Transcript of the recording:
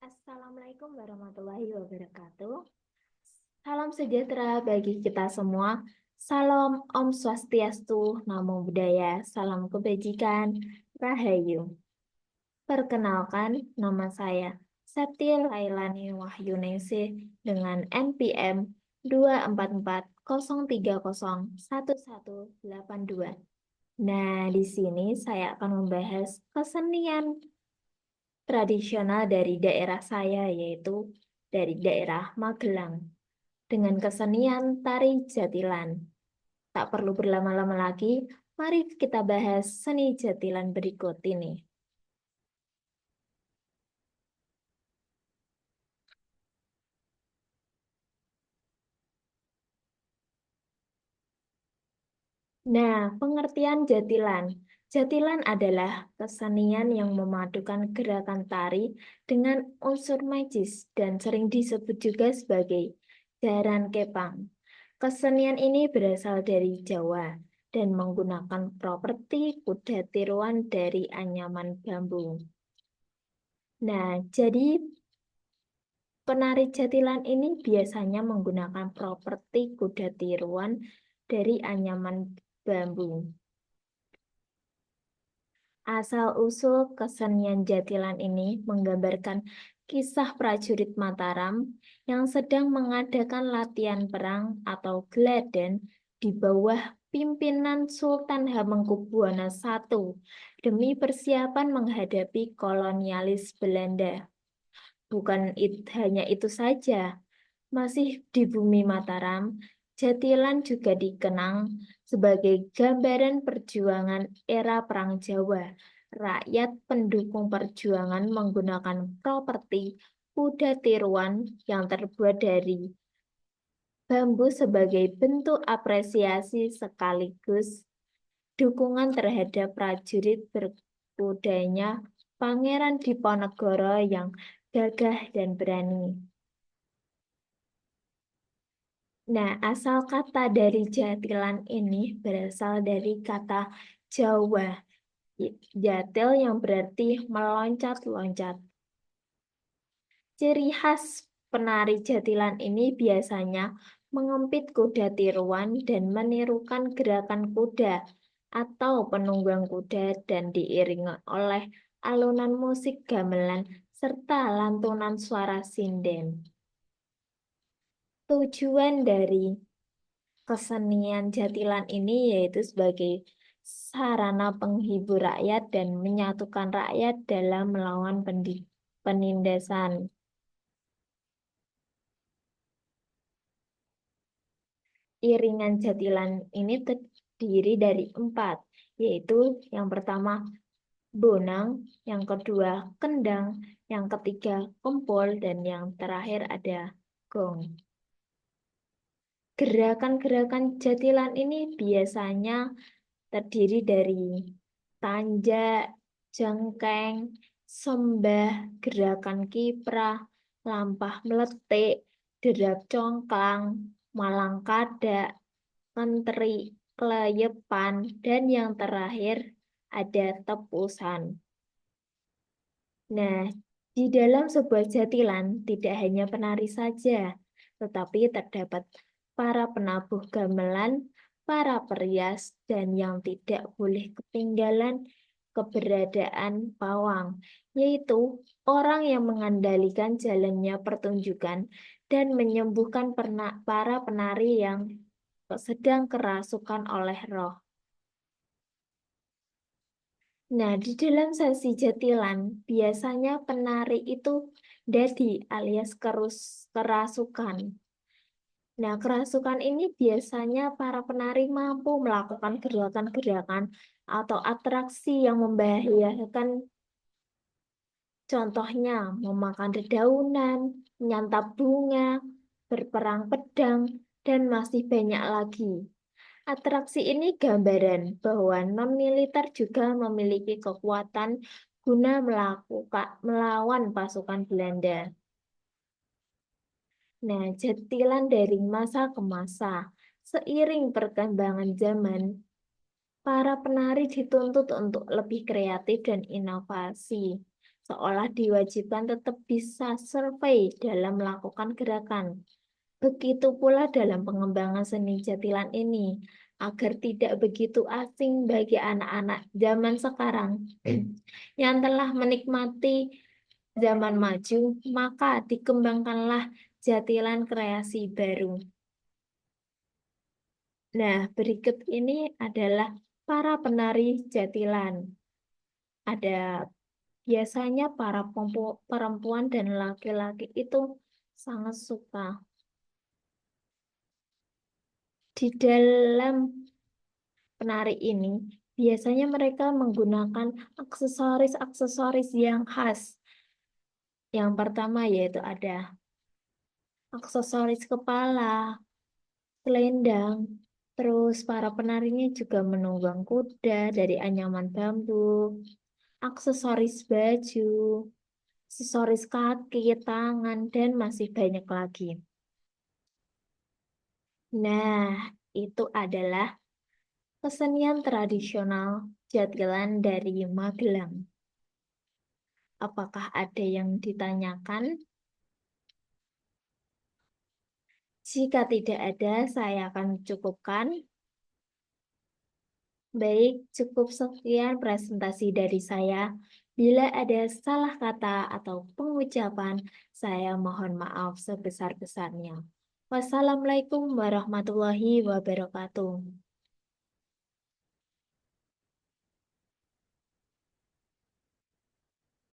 Assalamualaikum warahmatullahi wabarakatuh. Salam sejahtera bagi kita semua. Salam Om Swastiastu, Namo Buddhaya, salam kebajikan, Rahayu. Perkenalkan, nama saya Septi Lailani Wahyuningsih dengan NPM 24403011182. Nah, di sini saya akan membahas kesenian tradisional dari daerah saya, yaitu dari daerah Magelang, dengan kesenian tari jatilan. Tak perlu berlama-lama lagi, mari kita bahas seni jatilan berikut ini. Nah, pengertian jatilan. Jatilan adalah kesenian yang memadukan gerakan tari dengan unsur magis dan sering disebut juga sebagai jaran kepang. Kesenian ini berasal dari Jawa dan menggunakan properti kuda tiruan dari anyaman bambu. Nah, jadi penari jatilan ini biasanya menggunakan properti kuda tiruan dari anyaman bambu. Asal-usul kesenian jatilan ini menggambarkan kisah prajurit Mataram yang sedang mengadakan latihan perang atau geladan di bawah pimpinan Sultan Hamengkubuwana I demi persiapan menghadapi kolonialis Belanda. Bukan hanya itu saja, masih di bumi Mataram, jatilan juga dikenang sebagai gambaran perjuangan era Perang Jawa. Rakyat pendukung perjuangan menggunakan properti kuda tiruan yang terbuat dari bambu sebagai bentuk apresiasi sekaligus dukungan terhadap prajurit berkudanya Pangeran Diponegoro yang gagah dan berani. Nah, asal kata dari jatilan ini berasal dari kata Jawa, jatil yang berarti meloncat-loncat. Ciri khas penari jatilan ini biasanya mengempit kuda tiruan dan menirukan gerakan kuda atau penunggang kuda dan diiringi oleh alunan musik gamelan serta lantunan suara sinden. Tujuan dari kesenian jatilan ini yaitu sebagai sarana penghibur rakyat dan menyatukan rakyat dalam melawan penindasan. Iringan jatilan ini terdiri dari 4, yaitu yang pertama bonang, yang kedua kendang, yang ketiga kempol, dan yang terakhir ada gong. Gerakan-gerakan jatilan ini biasanya terdiri dari tanjak, jengkeng, sembah, gerakan kiprah, lampah meletik, derap congklang, malang kadak, menteri, keleyepan, dan yang terakhir ada tepusan. Nah, di dalam sebuah jatilan tidak hanya penari saja, tetapi terdapat para penabuh gamelan, para perias, dan yang tidak boleh ketinggalan keberadaan pawang, yaitu orang yang mengendalikan jalannya pertunjukan dan menyembuhkan para penari yang sedang kerasukan oleh roh. Nah, di dalam sesi jatilan, biasanya penari itu dadi alias kerasukan. Nah, kerasukan ini biasanya para penari mampu melakukan gerakan-gerakan atau atraksi yang membahayakan. Contohnya, memakan dedaunan, menyantap bunga, berperang pedang, dan masih banyak lagi. Atraksi ini gambaran bahwa non-militer juga memiliki kekuatan guna melawan pasukan Belanda. Nah, jatilan dari masa ke masa, seiring perkembangan zaman, para penari dituntut untuk lebih kreatif dan inovasi. seolah diwajibkan tetap bisa survei dalam melakukan gerakan. Begitu pula dalam pengembangan seni jatilan ini, agar tidak begitu asing bagi anak-anak zaman sekarang yang telah menikmati zaman maju, maka dikembangkanlah jatilan kreasi baru. Nah, berikut ini adalah para penari jatilan. Ada biasanya para perempuan dan laki-laki itu sangat suka. Di dalam penari ini, biasanya mereka menggunakan aksesoris-aksesoris yang khas. Yang pertama yaitu ada aksesoris kepala, selendang, terus para penarinya juga menunggang kuda dari anyaman bambu, aksesoris baju, aksesoris kaki, tangan, dan masih banyak lagi. Nah, itu adalah kesenian tradisional jatilan dari Magelang. Apakah ada yang ditanyakan? Jika tidak ada, saya akan cukupkan. Baik, cukup sekian presentasi dari saya. Bila ada salah kata atau pengucapan, saya mohon maaf sebesar-besarnya. Wassalamualaikum warahmatullahi wabarakatuh.